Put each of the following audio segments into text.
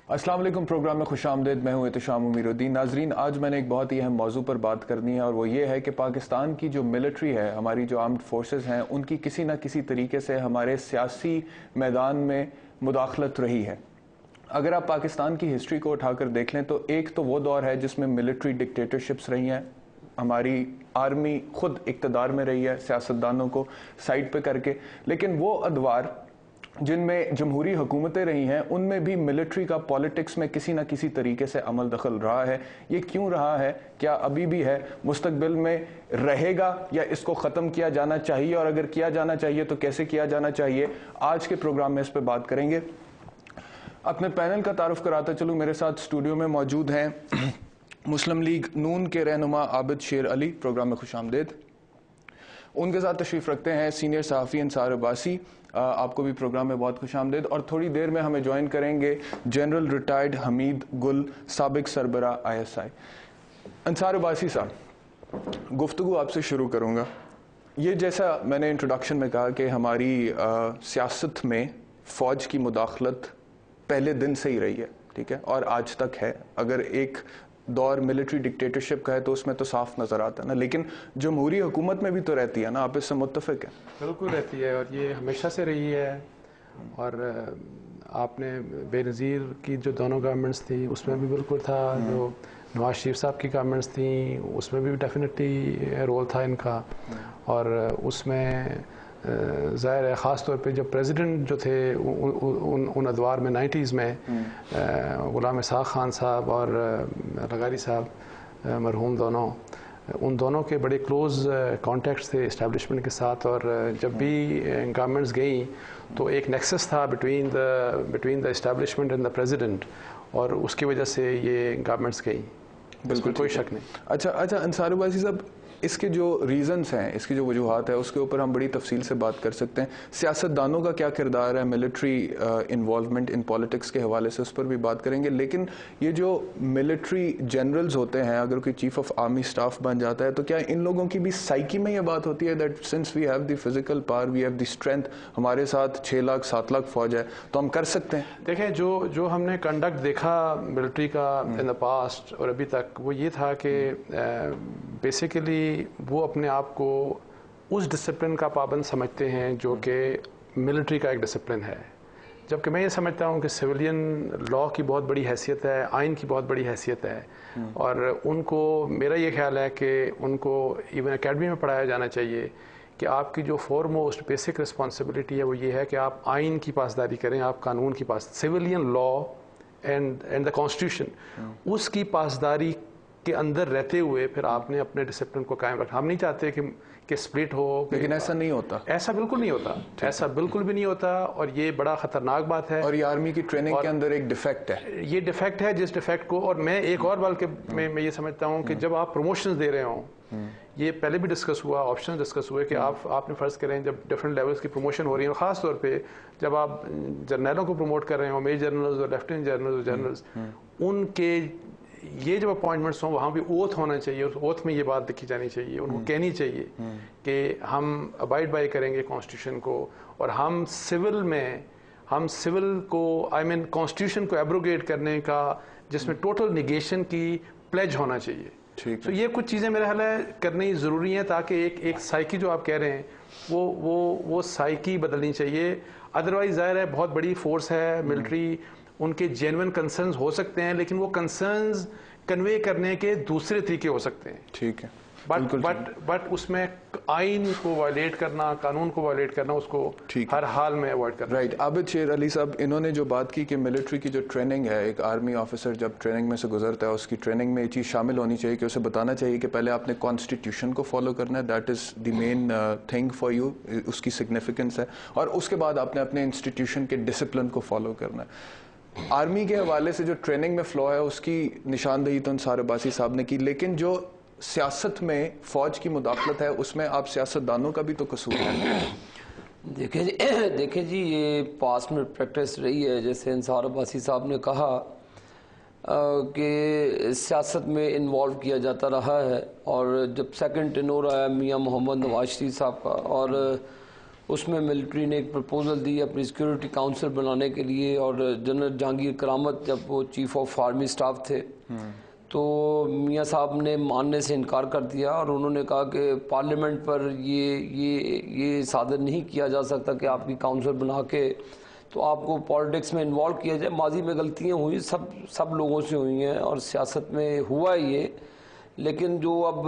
अस्सलाम वालेकुम। प्रोग्राम में खुश आमदीद। मैं हूं एहतशाम उमीरुद्दीन। नाजरीन, आज मैंने एक बहुत ही अहम मौजू पर बात करनी है और वो ये है कि पाकिस्तान की जो मिलिट्री है, हमारी जो आर्म्ड फोर्सेस हैं, उनकी किसी न किसी तरीके से हमारे सियासी मैदान में मुदाखलत रही है। अगर आप पाकिस्तान की हिस्ट्री को उठाकर देख लें तो एक तो वो दौर है जिसमें मिलिट्री डिक्टेटरशिप्स रही हैं, हमारी आर्मी खुद इक़्तिदार में रही है सियासतदानों को साइड पे करके, लेकिन वो अदवार जिनमें जमहूरी हुकूमतें रही हैं उनमें भी मिलिट्री का पॉलिटिक्स में किसी न किसी तरीके से अमल दखल रहा है। ये क्यों रहा है, क्या अभी भी है, मुस्तकबिल में रहेगा या इसको ख़त्म किया जाना चाहिए, और अगर किया जाना चाहिए तो कैसे किया जाना चाहिए, आज के प्रोग्राम में इस पर बात करेंगे। अपने पैनल का तारुफ कराता चलूँ। मेरे साथ स्टूडियो में मौजूद हैं मुस्लिम लीग नून के रहनुमा आबिद शेर अली, प्रोग्राम में खुश आमदीद। उनके साथ तशरीफ़ रखते हैं सीनियर सहाफ़ी अंसार अब्बासी, आपको भी प्रोग्राम में बहुत खुश आमदीद। और थोड़ी देर में हमें ज्वाइन करेंगे जनरल रिटायर्ड हमीद गुल, साबिक सरबरा ISI। अंसार अब्बासी साहब, गुफ्तगू आपसे शुरू करूँगा। ये जैसा मैंने इंट्रोडक्शन में कहा कि हमारी सियासत में फ़ौज की मुदाखलत पहले दिन से ही रही है, ठीक है, और आज तक है। अगर एक दौर मिलिट्री डिक्टेटरशिप का है तो उसमें तो साफ नज़र आता है ना, लेकिन जमहूरी हुकूमत में भी तो रहती है ना, आप इससे मुत्तफिक हैं? बिल्कुल रहती है, और ये हमेशा से रही है। और आपने बेनज़ीर की जो दोनों गवर्नमेंट्स थी उसमें भी बिल्कुल था, जो नवाज शरीफ साहब की गवर्नमेंट्स थी उसमें भी डेफिनेटली रोल था इनका। और उसमें ज़ाहिर है ख़ास तौर पे जब प्रेसिडेंट जो थे उन अदवार में 90s में ग़ुलाम इसहाक़ खान साहब और लगारी साहब मरहूम दोनों, उन दोनों के बड़े क्लोज़ कॉन्टेक्ट्स थे इस्टेब्लिशमेंट के साथ। और जब भी गवर्नमेंट्स गई तो एक नेक्सस था between the establishment and the president, और उसकी वजह से ये गवर्नमेंट्स गई, बिल्कुल कोई शक नहीं। अच्छा अंसार अब्बासी साहब, इसके जो रीज़न्स हैं, इसकी जो वजूहात है, उसके ऊपर हम बड़ी तफसील से बात कर सकते हैं। सियासतदानों का क्या किरदार है मिलिट्री इन्वॉल्वमेंट इन पॉलिटिक्स के हवाले से, उस पर भी बात करेंगे। लेकिन ये जो मिलिट्री जनरल्स होते हैं, अगर कोई चीफ ऑफ आर्मी स्टाफ बन जाता है तो क्या इन लोगों की भी साइकी में ये बात होती है that since we have the physical power, we have the strength, हमारे साथ 6 लाख 7 लाख फौज है तो हम कर सकते हैं? देखें, जो हमने कंडक्ट देखा मिलिट्री का इन द पास्ट और अभी तक, वो ये था कि बेसिकली वो अपने आप को उस डिसिप्लिन का पाबंद समझते हैं जो कि मिलिट्री का एक डिसिप्लिन है, जबकि मैं ये समझता हूँ कि सिविलियन लॉ की बहुत बड़ी हैसियत है, आइन की बहुत बड़ी हैसियत है। और उनको, मेरा ये ख्याल है कि उनको इवन एकेडमी में पढ़ाया जाना चाहिए कि आपकी जो फॉरमोस्ट बेसिक रिस्पॉन्सिबिलिटी है वो ये है कि आप आइन की पासदारी करें, आप कानून की civilian law and the constitution, उसकी पासदारी के अंदर रहते हुए फिर आपने अपने डिसिप्लिन को कायम रखना। हम नहीं चाहते कि स्प्लिट हो, लेकिन ऐसा नहीं होता, ऐसा बिल्कुल नहीं होता, ऐसा बिल्कुल भी नहीं होता, और ये बड़ा खतरनाक बात है। और ये आर्मी की ट्रेनिंग के अंदर एक डिफेक्ट है, ये डिफेक्ट है, जिस डिफेक्ट को, और मैं एक और बल्कि मैं ये समझता हूँ कि जब आप प्रमोशंस दे रहे हो, ये पहले भी डिस्कस हुआ, ऑप्शन डिस्कस हुए कि आपने फ़र्ज़ करें जब डिफरेंट लेवल्स की प्रमोशन हो रही है, ख़ास तौर पे जब आप जर्नलों को प्रमोट कर रहे हो, मेजर जनरल्स और लेफ्टिनेंट जनरल्स और जनरल्स, उनके ये जब अपॉइंटमेंट्स हों वहाँ भी ओथ होना चाहिए, और ओथ में ये बात लिखी जानी चाहिए, उनको कहनी चाहिए कि हम अबाइड बाय करेंगे कॉन्स्टिट्यूशन को, और हम सिविल को कॉन्स्टिट्यूशन को एब्रोगेट करने का, जिसमें टोटल निगेशन की प्लेज होना चाहिए। तो ये कुछ चीज़ें मेरे ख्याल है करनी ज़रूरी है, ताकि एक साइकी जो आप कह रहे हैं वो साइकी बदलनी चाहिए। अदरवाइज ज़ाहिर है बहुत बड़ी फोर्स है मिलिट्री, उनके जेन्युइन कंसर्न्स हो सकते हैं, लेकिन वो कंसर्न्स कन्वे करने के दूसरे तरीके हो सकते हैं। ठीक है, बट उसमें आइन को वायलेट करना, कानून को वायलेट करना, उसको हर हाल में अवॉइड करना। राइट। आबिद शेर अली साहब, इन्होंने जो बात की कि मिलिट्री की जो ट्रेनिंग है, एक आर्मी ऑफिसर जब ट्रेनिंग में से गुजरता है उसकी ट्रेनिंग में ये चीज़ शामिल होनी चाहिए कि उसे बताना चाहिए कि पहले आपने कॉन्स्टिट्यूशन को फॉलो करना है, that is the main thing for you, उसकी सिग्निफिकेंस है, और उसके बाद आपने अपने इंस्टीट्यूशन के डिसिप्लिन को फॉलो करना है। आर्मी के हवाले से जो ट्रेनिंग में फ्लॉ है उसकी निशानदेही तो अंसार अब्बासी साहब ने की, लेकिन जो सियासत में फ़ौज की मुदाखलत है उसमें आप सियासतदानों का भी तो कसूर है। देखें जी, ये पास में प्रैक्टिस रही है, जैसे अंसार अब्बासी साहब ने कहा कि सियासत में इन्वॉल्व किया जाता रहा है, और जब सेकंड टेनोर आया मियां मोहम्मद नवाज शरीफ साहब का, और اس میں ملٹری نے ایک پرپوزل دی اپنی سیکیورٹی کاؤنسل بنانے کے لیے، اور جنرل جہانگیر کرامت جب وہ چیف آف آرمی اسٹاف تھے تو میاں صاحب نے ماننے سے انکار کر دیا، اور انہوں نے کہا کہ پارلیمنٹ پر یہ صادر نہیں کیا جا سکتا کہ آپ کی کاؤنسل بنا کے تو آپ کو پالیٹکس میں انوالو کیا جائے۔ ماضی میں غلطیاں ہوئی، سب لوگوں سے ہوئی ہیں اور سیاست میں ہوا یہ، لیکن جو اب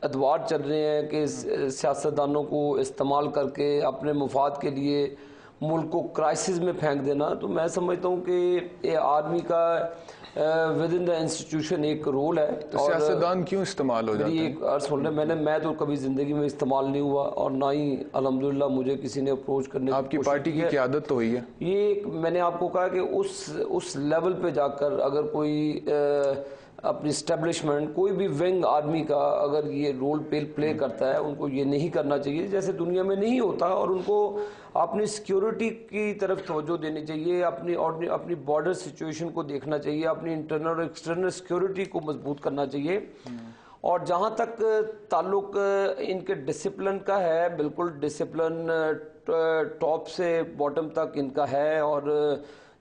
ادوار چل رہے ہیں کہ سیاستدانوں کو استعمال کر کے اپنے مفاد کے لیے ملک کو کرائسس میں پھینک دینا، تو میں سمجھتا ہوں کہ یہ آرمی کا ود ان دا انسٹیٹیوشن ایک رول ہے۔ تو سیاستدان کیوں استعمال ہو جاتے ہیں؟ ایک عرض سن لیں، میں تو کبھی زندگی میں استعمال نہیں ہوا، اور نہ ہی الحمدللہ مجھے کسی نے اپروچ کرنے کی آپ کی پارٹی کی قیادت تو ہوئی ہے۔ یہ میں نے آپ کو کہا کہ اس لیول پہ جا کر اگر کوئی اپنی اسٹیبلشمنٹ کوئی بھی ونگ آرمی کا اگر یہ رول پلے کرتا ہے، ان کو یہ نہیں کرنا چاہیے جیسے دنیا میں نہیں ہوتا، اور ان کو اپنی سیکیورٹی کی طرف توجہ دینی چاہیے، اپنی بارڈر سچویشن کو دیکھنا چاہیے، اپنی انٹرنل اور ایکسٹرنل سیکیورٹی کو مضبوط کرنا چاہیے۔ اور جہاں تک تعلق ان کے ڈسپلن کا ہے، بالکل ڈسپلن ٹاپ سے باٹم تک ان کا ہے، اور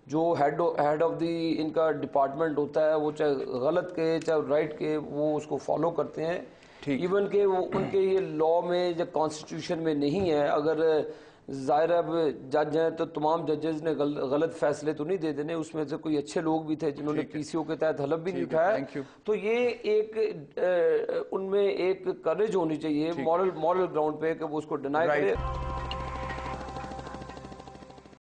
جو ہیڈ آف دی ان کا ڈپارٹمنٹ ہوتا ہے وہ چاہے غلط کے چاہے رائٹ کے وہ اس کو فالو کرتے ہیں، ایون کہ وہ ان کے یہ لا میں یا کانسٹیٹیوشن میں نہیں ہے۔ اگر ظاہر اب جج ہیں تو تمام ججز نے غلط فیصلے تو نہیں دے دینے، اس میں سے کوئی اچھے لوگ بھی تھے جنہوں نے پی سی او کے تحت حلف بھی نہیں اٹھایا، تو یہ ایک ان میں ایک کریج ہونی چاہیے مورل گراؤنڈ پہ کہ وہ اس کو ڈینائی کرے۔